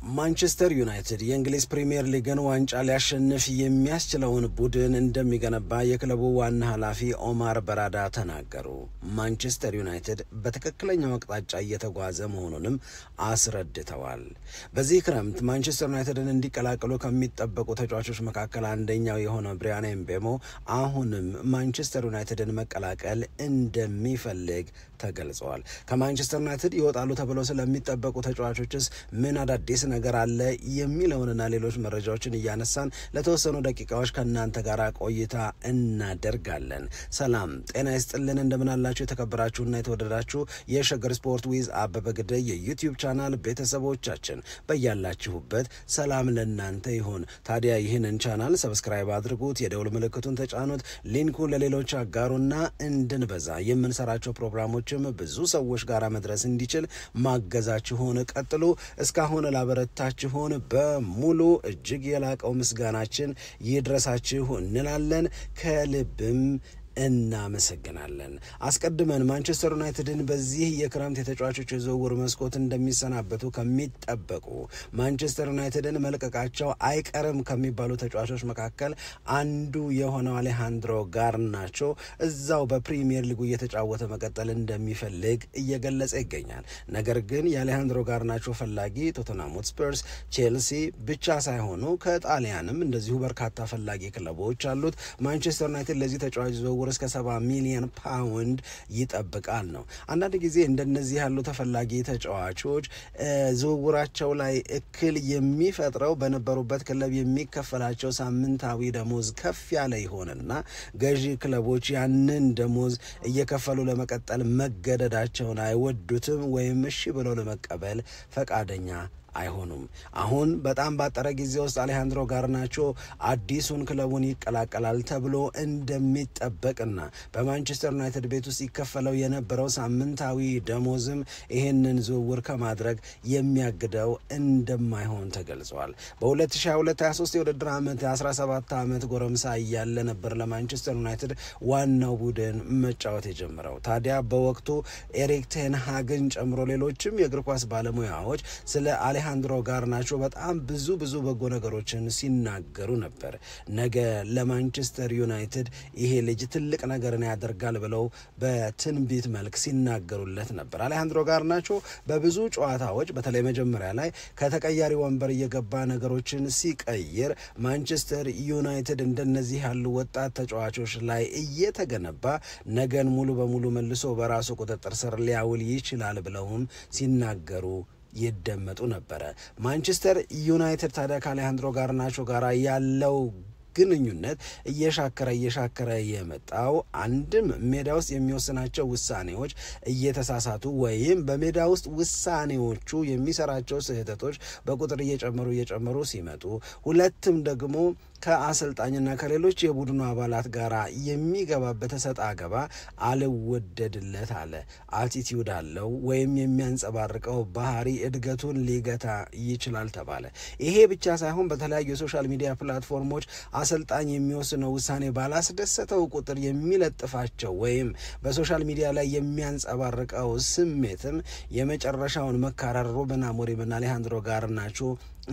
ማንቸስተር ዩናይትድ የእንግሊዝ ፕሪሚየር ሊግን ዋንጫ ሊያሸንፍ የሚያስችለውን ቡድን እንደሚገነባ የክለቡ ዋና ኃላፊ ኦማር በራዳ ተናገሩ። ማንቸስተር ዩናይትድ በትክክለኛው አቅጣጫ እየተጓዘ መሆኑንም አስረድተዋል። በዚህ ክረምት ማንቸስተር ዩናይትድን እንዲቀላቀሉ ከሚጠበቁ ተጫዋቾች መካከል አንደኛው የሆነው ብሪያን ኤምቤሞ አሁንም ማንቸስተር ዩናይትድን መቀላቀል እንደሚፈልግ ተገልጿል። ከማንቸስተር ዩናይትድ ይወጣሉ ተብለው ስለሚጠበቁ ተጫዋቾችስ ምን አዳዲስ ነገር አለ የሚለውንና ሌሎች መረጃዎችን እያነሳን ለተወሰኑ ደቂቃዎች ከእናንተ ጋር ቆይታ እናደርጋለን። ሰላም ጤና ይስጥልን፣ እንደምናላችሁ የተከበራችሁና የተወደዳችሁ የሸገር ስፖርት ዊዝ አበበ ግደይ የዩቲዩብ ቻናል ቤተሰቦቻችን በያላችሁበት ሰላም ለእናንተ ይሁን። ታዲያ ይህንን ቻናል ሰብስክራይብ አድርጉት፣ የደውል ምልክቱን ተጫኑት፣ ሊንኩን ለሌሎች አጋሩና እንድንበዛ የምንሰራቸው ፕሮግራሞችም ብዙ ሰዎች ጋር መድረስ እንዲችል ማገዛችሁን ቀጥሉ። እስካሁን ላበረታችሁን በሙሉ እጅግ የላቀው ምስጋናችን ይድረሳችሁ እንላለን። ከልብም እናመሰግናለን። አስቀድመን ማንቸስተር ዩናይትድን በዚህ የክረምት የተጫዋቾች የዝውውር መስኮት እንደሚሰናበቱ ከሚጠበቁ ማንቸስተር ዩናይትድን መልቀቃቸው አይቀርም ከሚባሉ ተጫዋቾች መካከል አንዱ የሆነው አሌሃንድሮ ጋርናቾ እዛው በፕሪሚየር ሊጉ እየተጫወተ መቀጠል እንደሚፈልግ እየገለጸ ይገኛል። ነገር ግን የአሌሃንድሮ ጋርናቾ ፈላጊ ቶተንሃም ሆትስፐርስ፣ ቼልሲ ብቻ ሳይሆኑ ከጣሊያንም እንደዚሁ በርካታ ፈላጊ ክለቦች አሉት። ማንቸስተር ዩናይትድ ለዚህ ተጫዋች ዝውውር እስከ 70 ሚሊዮን ፓውንድ ይጠብቃል ነው። አንዳንድ ጊዜ እንደነዚህ ያሉ ተፈላጊ ተጫዋቾች ዝውውራቸው ላይ እክል የሚፈጥረው በነበሩበት ክለብ የሚከፈላቸው ሳምንታዊ ደሞዝ ከፍ ያለ ይሆንና ገዢ ክለቦች ያንን ደሞዝ እየከፈሉ ለመቀጠል መገደዳቸውን አይወዱትም ወይም እሺ ብለው ለመቀበል ፈቃደኛ አይሆኑም። አሁን በጣም ባጠረ ጊዜ ውስጥ አሌሃንድሮ ጋርናቾ አዲሱን ክለቡን ይቀላቀላል ተብሎ እንደሚጠበቅና በማንቸስተር ዩናይትድ ቤት ውስጥ ይከፈለው የነበረው ሳምንታዊ ደሞዝም ይህንን ዝውውር ከማድረግ የሚያግደው እንደማይሆን ተገልጿል። በ2022-23 የውድድር ዓመት 17 ዓመት ጎረምሳ እያለ ነበር ለማንቸስተር ዩናይትድ ዋናው ቡድን መጫወት የጀመረው። ታዲያ በወቅቱ ኤሪክ ቴን ሃግን ጨምሮ ሌሎችም የእግር ኳስ ባለሙያዎች ስለ አሌሃንድሮ ጋርናቾ በጣም ብዙ በጎ ነገሮችን ሲናገሩ ነበር። ነገ ለማንቸስተር ዩናይትድ ይሄ ልጅ ትልቅ ነገርን ያደርጋል ብለው በትንቢት መልክ ሲናገሩለት ነበር። አሌሃንድሮ ጋርናቾ በብዙ ጨዋታዎች በተለይ መጀመሪያ ላይ ከተቀያሪ ወንበር እየገባ ነገሮችን ሲቀይር ማንቸስተር ዩናይትድ እንደነዚህ ያሉ ወጣት ተጫዋቾች ላይ እየተገነባ ነገን ሙሉ በሙሉ መልሶ በራሱ ቁጥጥር ስር ሊያውል ይችላል ብለውም ሲናገሩ ይደመጡ ነበረ። ማንቸስተር ዩናይትድ ታዲያ ከአሌሃንድሮ ጋርናቾ ጋር ያለው ግንኙነት እየሻከረ የመጣው አንድም ሜዳ ውስጥ የሚወስናቸው ውሳኔዎች እየተሳሳቱ ወይም በሜዳ ውስጥ ውሳኔዎቹ የሚሰራቸው ስህተቶች በቁጥር እየጨመሩ ሲመጡ፣ ሁለትም ደግሞ ከአሰልጣኝና ከሌሎች የቡድኑ አባላት ጋር የሚገባበት ሰጣ ገባ አልወደድለት አለ። አቲቲዩድ አለው ወይም የሚያንጸባርቀው ባህሪ እድገቱን ሊገታ ይችላል ተባለ። ይሄ ብቻ ሳይሆን በተለያዩ የሶሻል ሚዲያ ፕላትፎርሞች አሰልጣኝ የሚወስነው ውሳኔ ባላስደሰተው ቁጥር የሚለጥፋቸው ወይም በሶሻል ሚዲያ ላይ የሚያንጸባርቀው ስሜትም የመጨረሻውን መካረር ሩበን አሞሪምና አሌሃንድሮ ጋርናቾ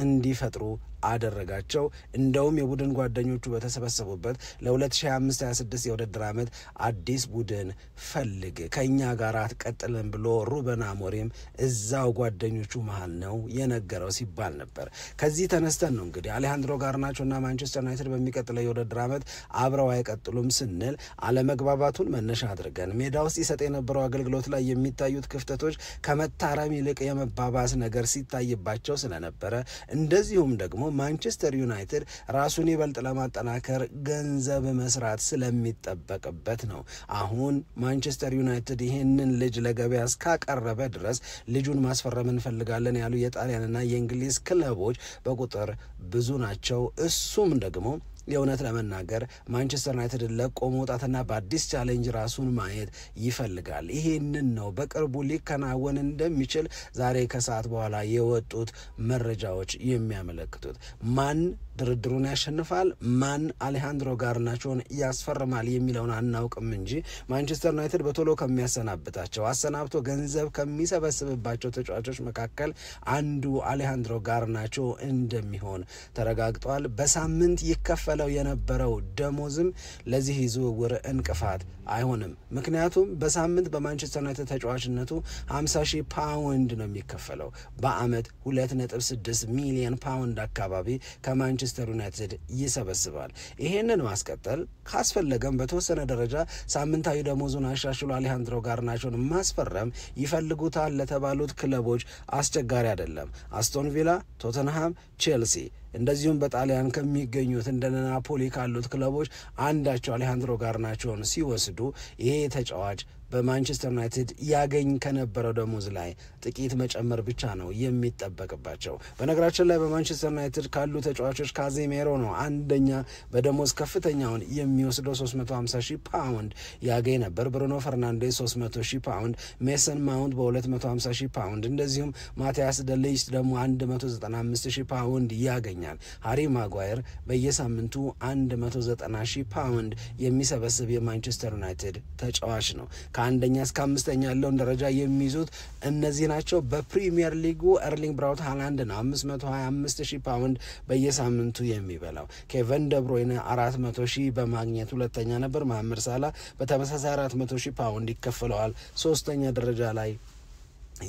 እንዲፈጥሩ አደረጋቸው። እንደውም የቡድን ጓደኞቹ በተሰበሰቡበት ለ2025-26 የውድድር ዓመት አዲስ ቡድን ፈልግ ከኛ ጋር አትቀጥልም ብሎ ሩበን አሞሪም እዛው ጓደኞቹ መሃል ነው የነገረው ሲባል ነበር። ከዚህ ተነስተን ነው እንግዲህ አሌሃንድሮ ጋርናቾና ማንቸስተር ዩናይትድ በሚቀጥለው የውድድር ዓመት አብረው አይቀጥሉም ስንል አለመግባባቱን መነሻ አድርገን ሜዳ ውስጥ ይሰጥ የነበረው አገልግሎት ላይ የሚታዩት ክፍተቶች ከመታረም ይልቅ የመባባስ ነገር ሲታይባቸው ስለነበረ እንደዚሁም ደግሞ ማንቸስተር ዩናይትድ ራሱን ይበልጥ ለማጠናከር ገንዘብ መስራት ስለሚጠበቅበት ነው። አሁን ማንቸስተር ዩናይትድ ይህንን ልጅ ለገበያ እስካቀረበ ድረስ ልጁን ማስፈረም እንፈልጋለን ያሉ የጣሊያንና የእንግሊዝ ክለቦች በቁጥር ብዙ ናቸው። እሱም ደግሞ የእውነት ለመናገር ማንቸስተር ዩናይትድ ለቆ መውጣትና በአዲስ ቻሌንጅ ራሱን ማየት ይፈልጋል። ይሄንን ነው በቅርቡ ሊከናወን እንደሚችል ዛሬ ከሰዓት በኋላ የወጡት መረጃዎች የሚያመለክቱት። ማን ድርድሩን ያሸንፋል፣ ማን አሌሃንድሮ ጋርናቾን ያስፈርማል የሚለውን አናውቅም እንጂ ማንቸስተር ዩናይትድ በቶሎ ከሚያሰናብታቸው አሰናብቶ ገንዘብ ከሚሰበስብባቸው ተጫዋቾች መካከል አንዱ አሌሃንድሮ ጋርናቾ እንደሚሆን ተረጋግጧል። በሳምንት ይከፈለው የነበረው ደሞዝም ለዚህ ዝውውር እንቅፋት አይሆንም። ምክንያቱም በሳምንት በማንቸስተር ዩናይትድ ተጫዋችነቱ 50,000 ፓውንድ ነው የሚከፈለው። በአመት 2.6 ሚሊዮን ፓውንድ አካባቢ ከማንቸስተር ዩናይትድ ይሰበስባል። ይሄንን ማስቀጠል ካስፈለገም በተወሰነ ደረጃ ሳምንታዊ ደሞዙን አሻሽሎ አሌሃንድሮ ጋርናቾን ማስፈረም ይፈልጉታል ለተባሉት ክለቦች አስቸጋሪ አይደለም። አስቶን ቪላ፣ ቶተንሃም፣ ቼልሲ እንደዚሁም በጣሊያን ከሚገኙት እንደ ናፖሊ ካሉት ክለቦች አንዳቸው አሌሃንድሮ ጋርናቾን ሲወስዱ ይሄ ተጫዋች በማንቸስተር ዩናይትድ ያገኝ ከነበረው ደሞዝ ላይ ጥቂት መጨመር ብቻ ነው የሚጠበቅባቸው። በነገራችን ላይ በማንቸስተር ዩናይትድ ካሉ ተጫዋቾች ካዜሜሮ ነው አንደኛ በደሞዝ ከፍተኛውን የሚወስደው 350,000 ፓውንድ ያገኝ ነበር። ብሩኖ ፈርናንዴዝ 300,000 ፓውንድ፣ ሜሰን ማውንት በ250,000 ፓውንድ፣ እንደዚሁም ማቲያስ ደሊች ደግሞ 195,000 ፓውንድ ያገኛል። ሃሪ ማጓየር በየሳምንቱ 190,000 ፓውንድ የሚሰበስብ የማንቸስተር ዩናይትድ ተጫዋች ነው። ከአንደኛ እስከ አምስተኛ ያለውን ደረጃ የሚይዙት እነዚህ ናቸው። በፕሪሚየር ሊጉ ኤርሊንግ ብራውት ሃላንድ ነው 525,000 ፓውንድ በየሳምንቱ የሚበላው። ኬቨን ደብሮይነ 400,000 በማግኘት ሁለተኛ ነበር። መሐመድ ሳላ በተመሳሳይ 400,000 ፓውንድ ይከፈለዋል። ሶስተኛ ደረጃ ላይ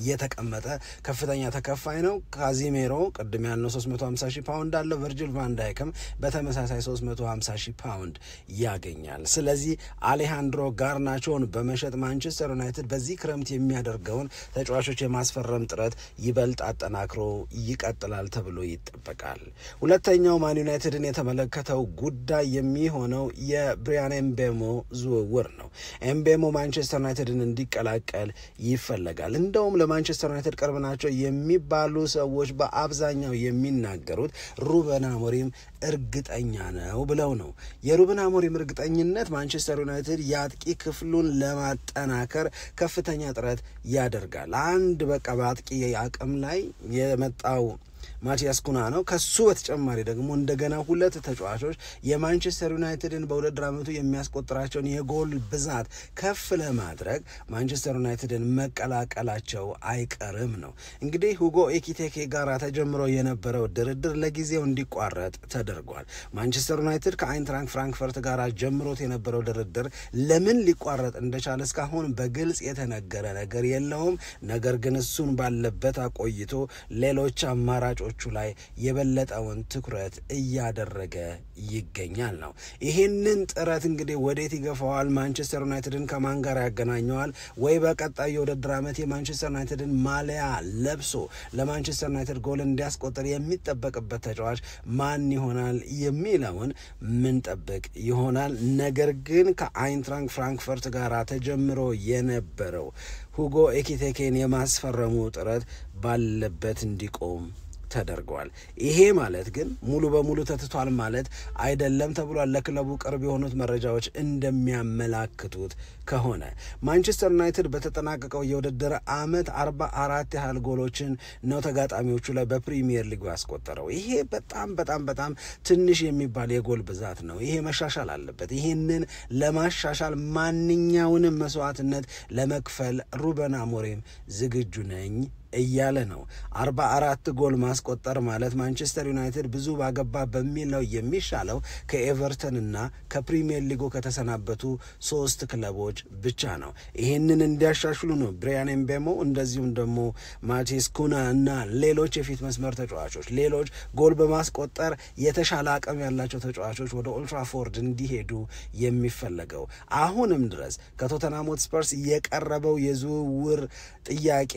የተቀመጠ ከፍተኛ ተከፋይ ነው። ካዚሜሮ ቅድም ያልነው 350,000 ፓውንድ አለው። ቨርጂል ቫን ዳይክም በተመሳሳይ 350,000 ፓውንድ ያገኛል። ስለዚህ አሌሃንድሮ ጋርናቾን በመሸጥ ማንቸስተር ዩናይትድ በዚህ ክረምት የሚያደርገውን ተጫዋቾች የማስፈረም ጥረት ይበልጥ አጠናክሮ ይቀጥላል ተብሎ ይጠበቃል። ሁለተኛው ማን ዩናይትድን የተመለከተው ጉዳይ የሚሆነው የብሪያን ኤምቤሞ ዝውውር ነው። ኤምቤሞ ማንቸስተር ዩናይትድን እንዲቀላቀል ይፈለጋል። እንደውም ለማንቸስተር ዩናይትድ ቅርብ ናቸው የሚባሉ ሰዎች በአብዛኛው የሚናገሩት ሩበን አሞሪም እርግጠኛ ነው ብለው ነው። የሩበን አሞሪም እርግጠኝነት ማንቸስተር ዩናይትድ የአጥቂ ክፍሉን ለማጠናከር ከፍተኛ ጥረት ያደርጋል። አንድ በቃ በአጥቂ አቅም ላይ የመጣው ማቲያስ ኩና ነው። ከሱ በተጨማሪ ደግሞ እንደገና ሁለት ተጫዋቾች የማንቸስተር ዩናይትድን በውድድር ዓመቱ የሚያስቆጥራቸውን የጎል ብዛት ከፍ ለማድረግ ማንቸስተር ዩናይትድን መቀላቀላቸው አይቀርም ነው። እንግዲህ ሁጎ ኤኪቴኬ ጋር ተጀምሮ የነበረው ድርድር ለጊዜው እንዲቋረጥ ተደርጓል። ማንቸስተር ዩናይትድ ከአይንትራንክ ፍራንክፈርት ጋር ጀምሮት የነበረው ድርድር ለምን ሊቋረጥ እንደቻለ እስካሁን በግልጽ የተነገረ ነገር የለውም። ነገር ግን እሱን ባለበት አቆይቶ ሌሎች አማራጮቹ ላይ የበለጠውን ትኩረት እያደረገ ይገኛል ነው። ይህንን ጥረት እንግዲህ ወዴት ይገፋዋል? ማንቸስተር ዩናይትድን ከማን ጋር ያገናኘዋል? ወይ በቀጣዩ የውድድር ዓመት የማንቸስተር ዩናይትድን ማሊያ ለብሶ ለማንቸስተር ዩናይትድ ጎል እንዲያስቆጥር የሚጠበቅበት ተጫዋች ማን ይሆናል የሚለውን ምን ጠብቅ ይሆናል። ነገር ግን ከአይንትራንክ ፍራንክፈርት ጋር ተጀምሮ የነበረው ሁጎ ኤኪቴኬን የማስፈረሙ ጥረት ባለበት እንዲቆም ተደርጓል። ይሄ ማለት ግን ሙሉ በሙሉ ተትቷል ማለት አይደለም ተብሏል። ለክለቡ ቅርብ የሆኑት መረጃዎች እንደሚያመላክቱት ከሆነ ማንቸስተር ዩናይትድ በተጠናቀቀው የውድድር ዓመት 44 ያህል ጎሎችን ነው ተጋጣሚዎቹ ላይ በፕሪሚየር ሊግ ያስቆጠረው። ይሄ በጣም ትንሽ የሚባል የጎል ብዛት ነው። ይሄ መሻሻል አለበት። ይሄንን ለማሻሻል ማንኛውንም መስዋዕትነት ለመክፈል ሩበን አሞሪም ዝግጁ ነኝ እያለ ነው። 44 ጎል ማስቆጠር ማለት ማንቸስተር ዩናይትድ ብዙ ባገባ በሚል ነው የሚሻለው ከኤቨርተንና ከፕሪሚየር ሊጉ ከተሰናበቱ 3 ክለቦች ብቻ ነው። ይህንን እንዲያሻሽሉ ነው ብሪያን ኤምቤሞ እንደዚሁም ደግሞ ማቲያስ ኩና እና ሌሎች የፊት መስመር ተጫዋቾች ሌሎች ጎል በማስቆጠር የተሻለ አቅም ያላቸው ተጫዋቾች ወደ ኦልድ ትራፎርድ እንዲሄዱ የሚፈለገው። አሁንም ድረስ ከቶተንሃም ሆትስፐርስ የቀረበው የዝውውር ጥያቄ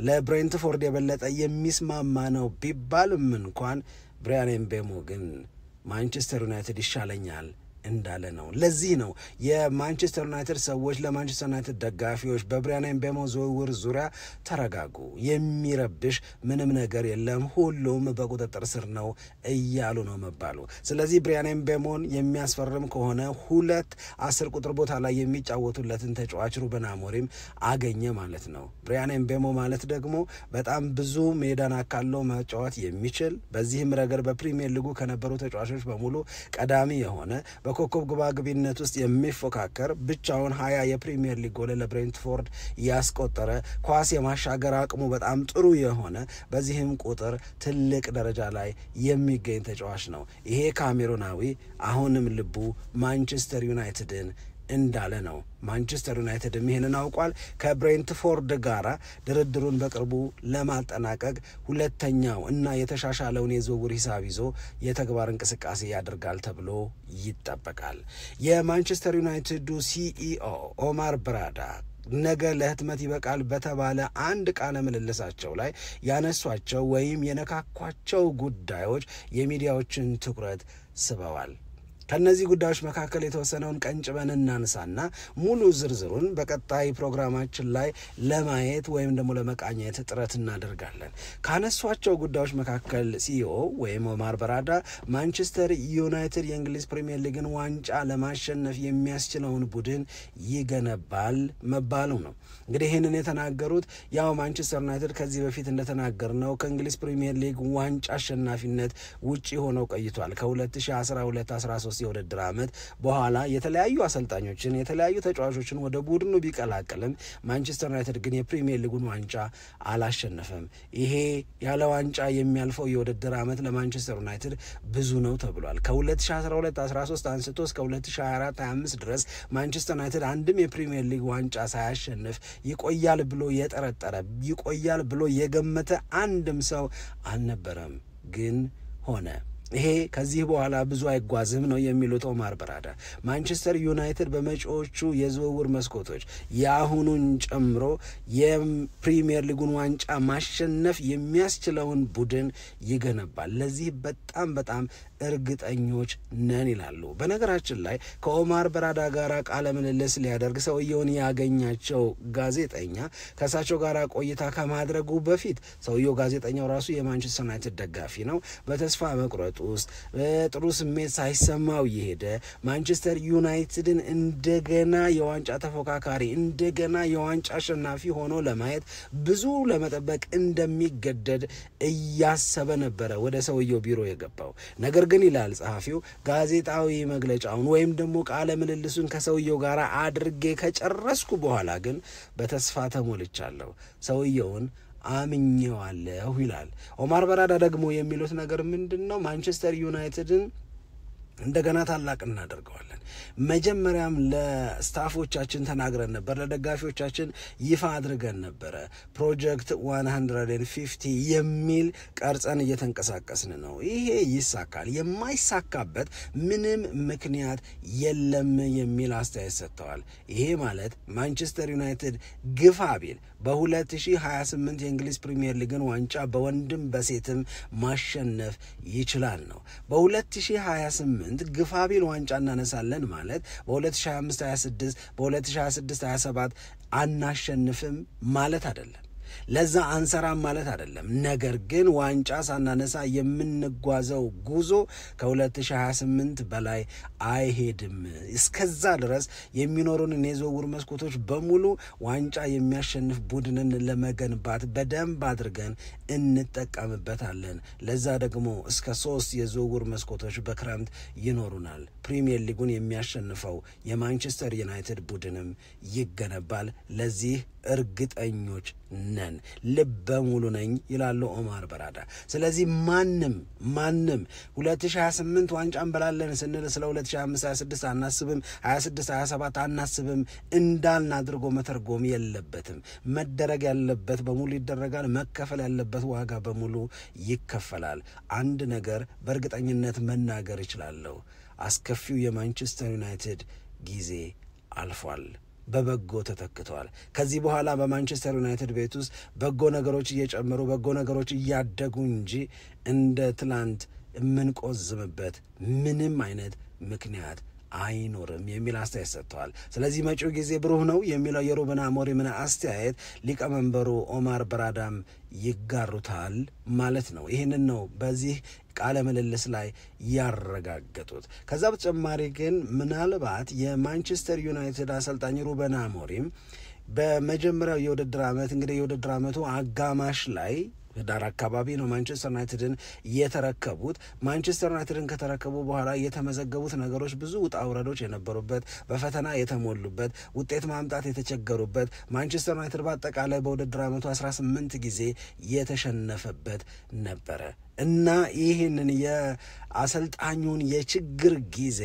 ለብሬንትፎርድ የበለጠ የሚስማማ ነው ቢባልም እንኳን ብሪያን ኤምቤሞ ግን ማንቸስተር ዩናይትድ ይሻለኛል እንዳለ ነው። ለዚህ ነው የማንቸስተር ዩናይትድ ሰዎች ለማንቸስተር ዩናይትድ ደጋፊዎች በብሪያን ኤምቤሞ ዝውውር ዙሪያ ተረጋጉ፣ የሚረብሽ ምንም ነገር የለም፣ ሁሉም በቁጥጥር ስር ነው እያሉ ነው መባሉ። ስለዚህ ብሪያን ኤምቤሞን የሚያስፈርም ከሆነ 2 10 ቁጥር ቦታ ላይ የሚጫወቱለትን ተጫዋች ሩበን አሞሪም አገኘ ማለት ነው። ብሪያን ኤምቤሞ ማለት ደግሞ በጣም ብዙ ሜዳን አካሎ መጫወት የሚችል በዚህም ረገድ በፕሪሚየር ሊጉ ከነበሩ ተጫዋቾች በሙሉ ቀዳሚ የሆነ በኮከብ ግባግቢነት ውስጥ የሚፎካከር ብቻውን 20 የፕሪሚየር ሊግ ጎል ለብሬንትፎርድ ያስቆጠረ ኳስ የማሻገር አቅሙ በጣም ጥሩ የሆነ በዚህም ቁጥር ትልቅ ደረጃ ላይ የሚገኝ ተጫዋች ነው። ይሄ ካሜሩናዊ አሁንም ልቡ ማንቸስተር ዩናይትድን እንዳለ ነው። ማንቸስተር ዩናይትድ ይሄንን አውቋል። ከብሬንትፎርድ ጋራ ድርድሩን በቅርቡ ለማጠናቀቅ ሁለተኛው እና የተሻሻለውን የዝውውር ሂሳብ ይዞ የተግባር እንቅስቃሴ ያደርጋል ተብሎ ይጠበቃል። የማንቸስተር ዩናይትዱ ሲኢኦ ኦማር በራዳ ነገ ለህትመት ይበቃል በተባለ አንድ ቃለ ምልልሳቸው ላይ ያነሷቸው ወይም የነካኳቸው ጉዳዮች የሚዲያዎችን ትኩረት ስበዋል። ከነዚህ ጉዳዮች መካከል የተወሰነውን ቀንጭበን እናንሳና ሙሉ ዝርዝሩን በቀጣይ ፕሮግራማችን ላይ ለማየት ወይም ደግሞ ለመቃኘት ጥረት እናደርጋለን። ካነሷቸው ጉዳዮች መካከል ሲኢኦ ወይም ኦማር በራዳ ማንቸስተር ዩናይትድ የእንግሊዝ ፕሪሚየር ሊግን ዋንጫ ለማሸነፍ የሚያስችለውን ቡድን ይገነባል መባሉ ነው። እንግዲህ ይህንን የተናገሩት ያው ማንቸስተር ዩናይትድ ከዚህ በፊት እንደተናገርነው ከእንግሊዝ ፕሪሚየር ሊግ ዋንጫ አሸናፊነት ውጪ ሆነው ቆይቷል። ከ2012-13 የውድድር ዓመት በኋላ የተለያዩ አሰልጣኞችን የተለያዩ ተጫዋቾችን ወደ ቡድኑ ቢቀላቀልም ማንቸስተር ዩናይትድ ግን የፕሪሚየር ሊጉን ዋንጫ አላሸነፈም። ይሄ ያለ ዋንጫ የሚያልፈው የውድድር ዓመት ለማንቸስተር ዩናይትድ ብዙ ነው ተብሏል። ከ2012-13 አንስቶ እስከ 2024-25 ድረስ ማንቸስተር ዩናይትድ አንድም የፕሪሚየር ሊግ ዋንጫ ሳያሸንፍ ይቆያል ብሎ የጠረጠረ ይቆያል ብሎ የገመተ አንድም ሰው አልነበረም። ግን ሆነ። ይሄ ከዚህ በኋላ ብዙ አይጓዝም ነው የሚሉት ኦማር በራዳ። ማንቸስተር ዩናይትድ በመጪዎቹ የዝውውር መስኮቶች የአሁኑን ጨምሮ የፕሪሚየር ሊጉን ዋንጫ ማሸነፍ የሚያስችለውን ቡድን ይገነባል። ለዚህ በጣም እርግጠኞች ነን ይላሉ። በነገራችን ላይ ከኦማር በራዳ ጋር ቃለ ምልልስ ሊያደርግ ሰውየውን ያገኛቸው ጋዜጠኛ ከሳቸው ጋር ቆይታ ከማድረጉ በፊት ሰውየው ጋዜጠኛው ራሱ የማንቸስተር ዩናይትድ ደጋፊ ነው። በተስፋ መቁረጡ ውስጥ ጥሩ ስሜት ሳይሰማው የሄደ ማንቸስተር ዩናይትድን እንደገና የዋንጫ ተፎካካሪ እንደገና የዋንጫ አሸናፊ ሆኖ ለማየት ብዙ ለመጠበቅ እንደሚገደድ እያሰበ ነበረ ወደ ሰውየው ቢሮ የገባው። ነገር ግን ይላል ጸሐፊው ጋዜጣዊ መግለጫውን ወይም ደግሞ ቃለ ምልልሱን ከሰውየው ጋር አድርጌ ከጨረስኩ በኋላ ግን በተስፋ ተሞልቻለሁ፣ ሰውየውን አምኜዋለሁ ይላል። ኦማር በራዳ ደግሞ የሚሉት ነገር ምንድነው? ማንቸስተር ዩናይትድን እንደገና ታላቅ እናደርገዋለን። መጀመሪያም ለስታፎቻችን ተናግረን ነበር፣ ለደጋፊዎቻችን ይፋ አድርገን ነበረ። ፕሮጀክት 150 የሚል ቀርጸን እየተንቀሳቀስን ነው። ይሄ ይሳካል፣ የማይሳካበት ምንም ምክንያት የለም የሚል አስተያየት ሰጥተዋል። ይሄ ማለት ማንቸስተር ዩናይትድ ግፋ ቢል በ2028 የእንግሊዝ ፕሪሚየር ሊግን ዋንጫ በወንድም በሴትም ማሸነፍ ይችላል ነው። በ2028 ግፋቢል ዋንጫ እናነሳለን ማለት በ2025-26 በ2026-27 አናሸንፍም ማለት አይደለም። ለዛ አንሰራም ማለት አይደለም። ነገር ግን ዋንጫ ሳናነሳ የምንጓዘው ጉዞ ከ2028 በላይ አይሄድም። እስከዛ ድረስ የሚኖሩን የዝውውር መስኮቶች በሙሉ ዋንጫ የሚያሸንፍ ቡድንን ለመገንባት በደንብ አድርገን እንጠቀምበታለን። ለዛ ደግሞ እስከ 3 የዝውውር መስኮቶች በክረምት ይኖሩናል። ፕሪሚየር ሊጉን የሚያሸንፈው የማንቸስተር ዩናይትድ ቡድንም ይገነባል። ለዚህ እርግጠኞች ነን፣ ልበ ሙሉ ነኝ ይላሉ ኦማር በራዳ። ስለዚህ ማንም 2028 ዋንጫ እንበላለን ስንል ስለ 2025-26 አናስብም፣ 26-27 አናስብም እንዳልን አድርጎ መተርጎም የለበትም። መደረግ ያለበት በሙሉ ይደረጋል። መከፈል ያለበት ዋጋ በሙሉ ይከፈላል። አንድ ነገር በእርግጠኝነት መናገር እችላለሁ፣ አስከፊው የማንቸስተር ዩናይትድ ጊዜ አልፏል፣ በበጎ ተተክቷል። ከዚህ በኋላ በማንቸስተር ዩናይትድ ቤት ውስጥ በጎ ነገሮች እየጨመሩ በጎ ነገሮች እያደጉ እንጂ እንደ ትላንት የምንቆዝምበት ምንም አይነት ምክንያት አይኖርም የሚል አስተያየት ሰጥተዋል። ስለዚህ መጪው ጊዜ ብሩህ ነው የሚለው የሩበን አሞሪም አስተያየት ሊቀመንበሩ ኦማር በራዳም ይጋሩታል ማለት ነው። ይህንን ነው በዚህ ቃለ ምልልስ ላይ ያረጋገጡት። ከዛ በተጨማሪ ግን ምናልባት የማንቸስተር ዩናይትድ አሰልጣኝ ሩበን አሞሪም በመጀመሪያው የውድድር ዓመት እንግዲህ የውድድር ዓመቱ አጋማሽ ላይ ዳር አካባቢ ነው ማንቸስተር ዩናይትድን የተረከቡት። ማንቸስተር ዩናይትድን ከተረከቡ በኋላ የተመዘገቡት ነገሮች ብዙ ውጣ ውረዶች የነበሩበት፣ በፈተና የተሞሉበት፣ ውጤት ማምጣት የተቸገሩበት፣ ማንቸስተር ዩናይትድ በአጠቃላይ በውድድር ዓመቱ 18 ጊዜ የተሸነፈበት ነበረ እና ይህንን የአሰልጣኙን የችግር ጊዜ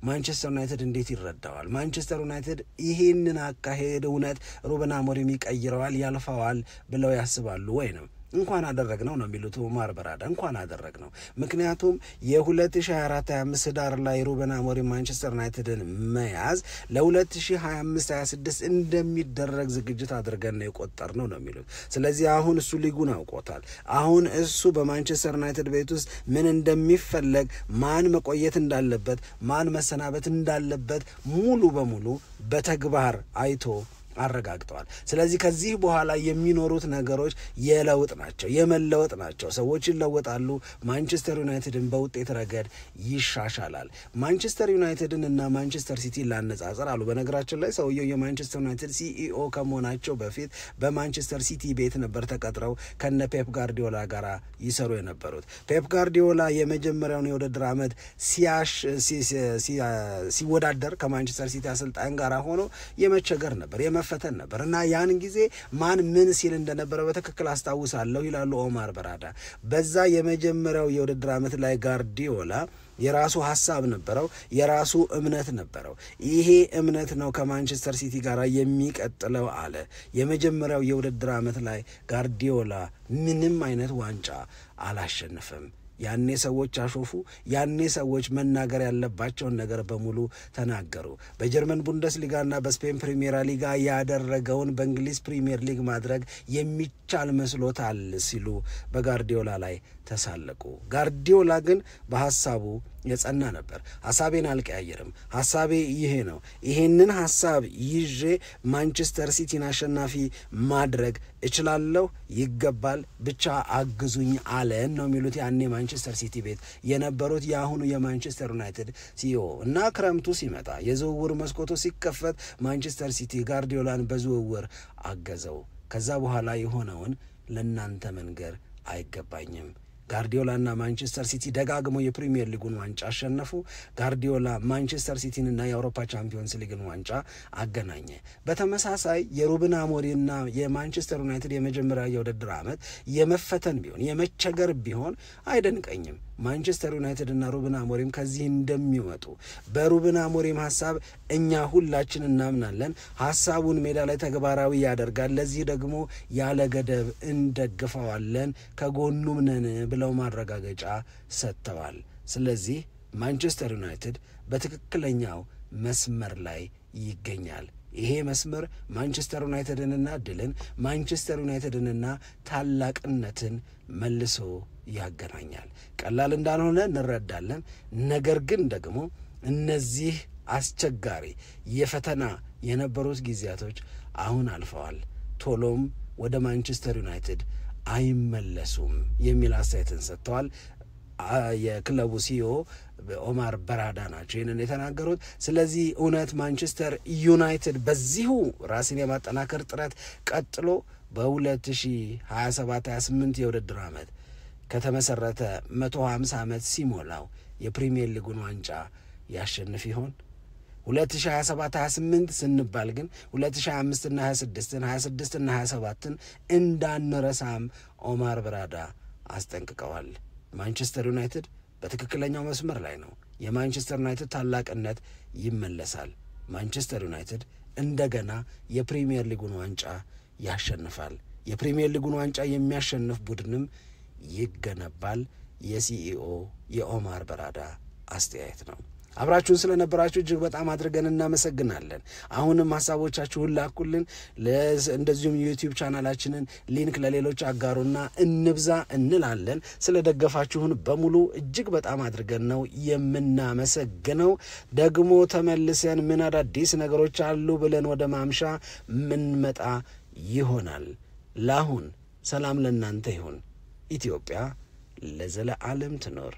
ማንቸስተር ዩናይትድ እንዴት ይረዳዋል? ማንቸስተር ዩናይትድ ይህንን አካሄድ እውነት ሩበን አሞሪም ይቀይረዋል፣ ያልፈዋል ብለው ያስባሉ ወይ ነው? እንኳን አደረግነው ነው የሚሉት ኦማር በራዳ። እንኳን አደረግነው፣ ምክንያቱም የ2024-25 ዳር ላይ ሩበን አሞሪም ማንቸስተር ዩናይትድን መያዝ ለ2025-26 እንደሚደረግ ዝግጅት አድርገን ነው የቆጠርነው ነው የሚሉት። ስለዚህ አሁን እሱ ሊጉን አውቆታል። አሁን እሱ በማንቸስተር ዩናይትድ ቤት ውስጥ ምን እንደሚፈለግ፣ ማን መቆየት እንዳለበት፣ ማን መሰናበት እንዳለበት ሙሉ በሙሉ በተግባር አይቶ አረጋግጠዋል። ስለዚህ ከዚህ በኋላ የሚኖሩት ነገሮች የለውጥ ናቸው፣ የመለወጥ ናቸው። ሰዎች ይለወጣሉ። ማንቸስተር ዩናይትድን በውጤት ረገድ ይሻሻላል። ማንቸስተር ዩናይትድን እና ማንቸስተር ሲቲ ላነጻጸር አሉ። በነገራችን ላይ ሰውየው የማንቸስተር ዩናይትድ ሲኢኦ ከመሆናቸው በፊት በማንቸስተር ሲቲ ቤት ነበር ተቀጥረው ከነ ፔፕ ጋርዲዮላ ጋር ይሰሩ የነበሩት። ፔፕ ጋርዲዮላ የመጀመሪያውን የውድድር ዓመት ሲወዳደር ከማንቸስተር ሲቲ አሰልጣኝ ጋር ሆኖ የመቸገር ነበር፣ ፈተን ነበር እና ያን ጊዜ ማን ምን ሲል እንደነበረ በትክክል አስታውሳለሁ ይላሉ ኦማር በራዳ። በዛ የመጀመሪያው የውድድር ዓመት ላይ ጋርዲዮላ የራሱ ሐሳብ ነበረው፣ የራሱ እምነት ነበረው። ይሄ እምነት ነው ከማንቸስተር ሲቲ ጋር የሚቀጥለው አለ። የመጀመሪያው የውድድር ዓመት ላይ ጋርዲዮላ ምንም አይነት ዋንጫ አላሸነፈም። ያኔ ሰዎች አሾፉ። ያኔ ሰዎች መናገር ያለባቸውን ነገር በሙሉ ተናገሩ። በጀርመን ቡንደስሊጋና በስፔን ፕሪሚየር ሊጋ ያደረገውን በእንግሊዝ ፕሪሚየር ሊግ ማድረግ የሚቻል መስሎታል ሲሉ በጋርዲዮላ ላይ ተሳለቁ። ጋርዲዮላ ግን በሐሳቡ የጸና ነበር። ሐሳቤን አልቀያየርም፣ ሐሳቤ ይሄ ነው፣ ይሄንን ሐሳብ ይዤ ማንቸስተር ሲቲን አሸናፊ ማድረግ እችላለሁ፣ ይገባል፣ ብቻ አግዙኝ አለን ነው የሚሉት ያኔ ማንቸስተር ሲቲ ቤት የነበሩት የአሁኑ የማንቸስተር ዩናይትድ ሲኢኦ። እና ክረምቱ ሲመጣ የዝውውር መስኮቱ ሲከፈት ማንቸስተር ሲቲ ጋርዲዮላን በዝውውር አገዘው። ከዛ በኋላ የሆነውን ለእናንተ መንገር አይገባኝም። ጋርዲዮላና ማንቸስተር ሲቲ ደጋግመው የፕሪሚየር ሊጉን ዋንጫ አሸነፉ። ጋርዲዮላ ማንቸስተር ሲቲንና የአውሮፓ ቻምፒዮንስ ሊግን ዋንጫ አገናኘ። በተመሳሳይ የሩበን አሞሪምና የማንቸስተር ዩናይትድ የመጀመሪያ የውድድር ዓመት የመፈተን ቢሆን የመቸገር ቢሆን አይደንቀኝም። ማንቸስተር ዩናይትድ እና ሩበን አሞሪም ከዚህ እንደሚወጡ በሩበን አሞሪም ሐሳብ እኛ ሁላችን እናምናለን። ሐሳቡን ሜዳ ላይ ተግባራዊ ያደርጋል። ለዚህ ደግሞ ያለ ገደብ እንደግፈዋለን፣ ከጎኑም ነን ብለው ማረጋገጫ ሰጥተዋል። ስለዚህ ማንቸስተር ዩናይትድ በትክክለኛው መስመር ላይ ይገኛል። ይሄ መስመር ማንቸስተር ዩናይትድንና ድልን፣ ማንቸስተር ዩናይትድንና ታላቅነትን መልሶ ያገናኛል። ቀላል እንዳልሆነ እንረዳለን። ነገር ግን ደግሞ እነዚህ አስቸጋሪ የፈተና የነበሩት ጊዜያቶች አሁን አልፈዋል። ቶሎም ወደ ማንቸስተር ዩናይትድ አይመለሱም የሚል አስተያየትን ሰጥተዋል። የክለቡ ሲኢኦ ኦማር በራዳ ናቸው ይህንን የተናገሩት። ስለዚህ እውነት ማንቸስተር ዩናይትድ በዚሁ ራስን የማጠናከር ጥረት ቀጥሎ በ2027-28 የውድድር ዓመት ከተመሰረተ 150 ዓመት ሲሞላው የፕሪሚየር ሊጉን ዋንጫ ያሸንፍ ይሆን? 2027-28 ስንባል ግን 2025ና 26ን 26ና 27ን እንዳንረሳም ኦማር በራዳ አስጠንቅቀዋል። ማንቸስተር ዩናይትድ በትክክለኛው መስመር ላይ ነው። የማንቸስተር ዩናይትድ ታላቅነት ይመለሳል። ማንቸስተር ዩናይትድ እንደገና የፕሪሚየር ሊጉን ዋንጫ ያሸንፋል። የፕሪሚየር ሊጉን ዋንጫ የሚያሸንፍ ቡድንም ይገነባል። የሲኢኦ የኦማር በራዳ አስተያየት ነው። አብራችሁን ስለነበራችሁ እጅግ በጣም አድርገን እናመሰግናለን። አሁንም ሐሳቦቻችሁን ላኩልን። እንደዚሁም ዩቲዩብ ቻናላችንን ሊንክ ለሌሎች አጋሩና እንብዛ እንላለን። ስለደገፋችሁን በሙሉ እጅግ በጣም አድርገን ነው የምናመሰግነው። ደግሞ ተመልሰን ምን አዳዲስ ነገሮች አሉ ብለን ወደ ማምሻ ምን መጣ ይሆናል። ለአሁን ሰላም ለእናንተ ይሁን። ኢትዮጵያ ለዘለዓለም ትኖር።